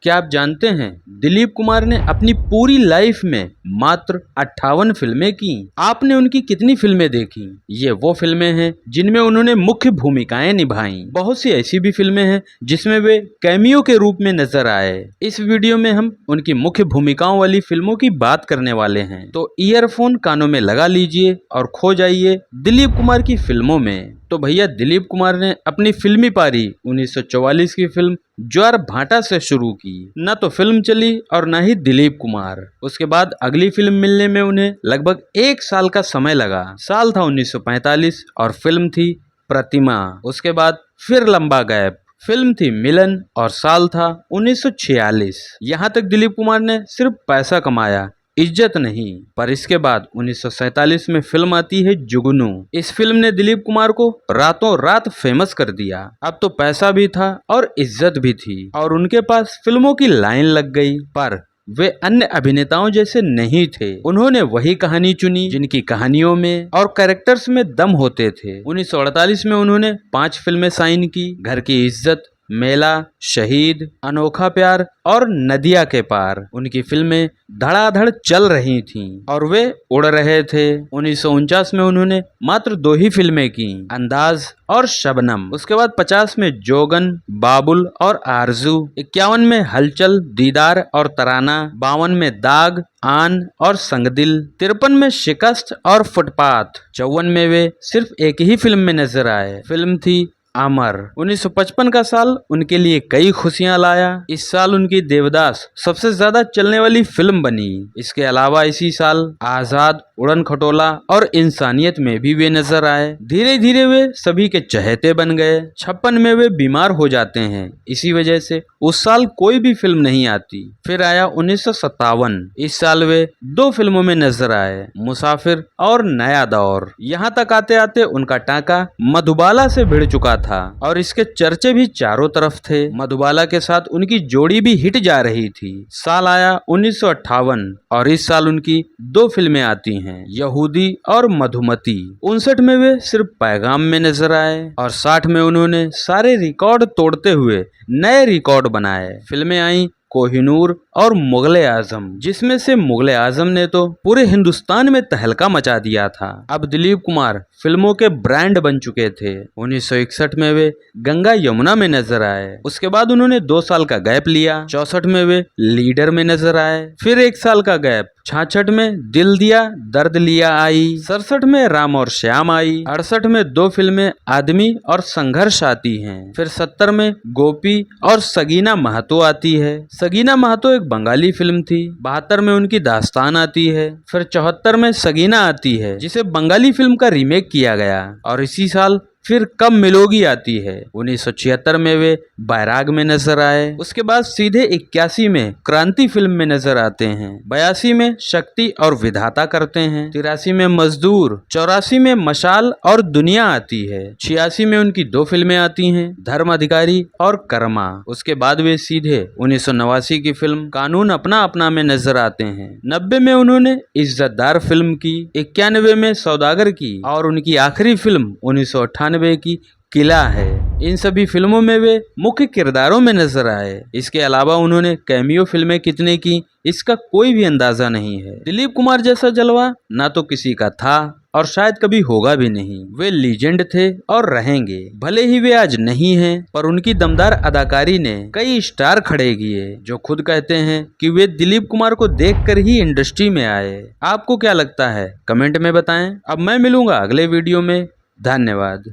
क्या आप जानते हैं दिलीप कुमार ने अपनी पूरी लाइफ में मात्र 58 फिल्में की। आपने उनकी कितनी फिल्में देखी? ये वो फिल्में हैं जिनमें उन्होंने मुख्य भूमिकाएं निभाई। बहुत सी ऐसी भी फिल्में हैं जिसमें वे कैमियो के रूप में नजर आए। इस वीडियो में हम उनकी मुख्य भूमिकाओं वाली फिल्मों की बात करने वाले हैं, तो ईयरफोन कानों में लगा लीजिए और खो जाइए दिलीप कुमार की फिल्मों में। तो भैया दिलीप कुमार ने अपनी फिल्मी पारी 1944 की फिल्म ज्वार भाटा से शुरू की। न तो फिल्म चली और न ही दिलीप कुमार। उसके बाद अगली फिल्म मिलने में उन्हें लगभग 1 साल का समय लगा। साल था 1945 और फिल्म थी प्रतिमा। उसके बाद फिर लंबा गैप, फिल्म थी मिलन और साल था 1946। यहाँ तक दिलीप कुमार ने सिर्फ पैसा कमाया, इज्जत नहीं। पर इसके बाद 1947 में फिल्म आती है जुगनू। इस फिल्म ने दिलीप कुमार को रातों रात फेमस कर दिया। अब तो पैसा भी था और इज्जत भी थी और उनके पास फिल्मों की लाइन लग गई। पर वे अन्य अभिनेताओं जैसे नहीं थे। उन्होंने वही कहानी चुनी जिनकी कहानियों में और कैरेक्टर्स में दम होते थे। 1948 में उन्होंने 5 फिल्में साइन की। घर की इज्जत, मेला, शहीद, अनोखा प्यार और नदिया के पार। उनकी फिल्में धड़ाधड़ चल रही थीं और वे उड़ रहे थे। 1949 में उन्होंने मात्र 2 ही फिल्में की, अंदाज और शबनम। उसके बाद 50 में जोगन, बाबुल और आरजू, 51 में हलचल, दीदार और तराना, 52 में दाग, आन और संगदिल, 53 में शिकस्त और फुटपाथ, 54 में वे सिर्फ एक ही फिल्म में नजर आए। फिल्म थी अमर। 1955 का साल उनके लिए कई खुशियां लाया। इस साल उनकी देवदास सबसे ज्यादा चलने वाली फिल्म बनी। इसके अलावा इसी साल आजाद, उड़न खटोला और इंसानियत में भी वे नजर आए। धीरे धीरे वे सभी के चहेते बन गए। 56 में वे बीमार हो जाते हैं, इसी वजह से उस साल कोई भी फिल्म नहीं आती। फिर आया 1957। इस साल वे 2 फिल्मों में नजर आए, मुसाफिर और नया दौर। यहाँ तक आते आते उनका टांका मधुबाला से भिड़ चुका था और इसके चर्चे भी चारों तरफ थे। मधुबाला के साथ उनकी जोड़ी भी हिट जा रही थी। साल आया 1958 और इस साल उनकी 2 फिल्में आती हैं, यहूदी और मधुमती। 59 में वे सिर्फ पैगाम में नजर आए और 60 में उन्होंने सारे रिकॉर्ड तोड़ते हुए नए रिकॉर्ड बनाए। फिल्में आई कोहिनूर और मुगले आजम, जिसमें से मुगले आजम ने तो पूरे हिंदुस्तान में तहलका मचा दिया था। अब दिलीप कुमार फिल्मों के ब्रांड बन चुके थे। 1961 में वे गंगा यमुना में नजर आए। उसके बाद उन्होंने 2 साल का गैप लिया। 64 में वे लीडर में नजर आए। फिर 1 साल का गैप। 66 में दिल दिया दर्द लिया आई। 67 में राम और श्याम आई। 68 में 2 फिल्में आदमी और संघर्ष आती हैं। फिर 70 में गोपी और सगीना महतो आती है। सगीना महतो एक बंगाली फिल्म थी। 72 में उनकी दास्तान आती है। फिर 74 में सगीना आती है, जिसे बंगाली फिल्म का रीमेक किया गया। और इसी साल फिर कब मिलोगी आती है। 1976 में वे बैराग में नजर आए। उसके बाद सीधे 81 में क्रांति फिल्म में नजर आते हैं। 82 में शक्ति और विधाता करते हैं। 83 में मजदूर, 84 में मशाल और दुनिया आती है। 86 में उनकी 2 फिल्में आती हैं, धर्म अधिकारी और कर्मा। उसके बाद वे सीधे 1989 की फिल्म कानून अपना अपना में नजर आते हैं। 90 में उन्होंने इज्जतदार फिल्म की, 91 में सौदागर की और उनकी आखिरी फिल्म 1998 की किला है। इन सभी फिल्मों में वे मुख्य किरदारों में नजर आए। इसके अलावा उन्होंने कैमियो फिल्में कितने की, इसका कोई भी अंदाजा नहीं है। दिलीप कुमार जैसा जलवा ना तो किसी का था और शायद कभी होगा भी नहीं। वे लीजेंड थे और रहेंगे। भले ही वे आज नहीं हैं, पर उनकी दमदार अदाकारी ने कई स्टार खड़े किए, जो खुद कहते हैं कि वे दिलीप कुमार को देखकर ही इंडस्ट्री में आए। आपको क्या लगता है, कमेंट में बताएं। अब मैं मिलूंगा अगले वीडियो में। धन्यवाद।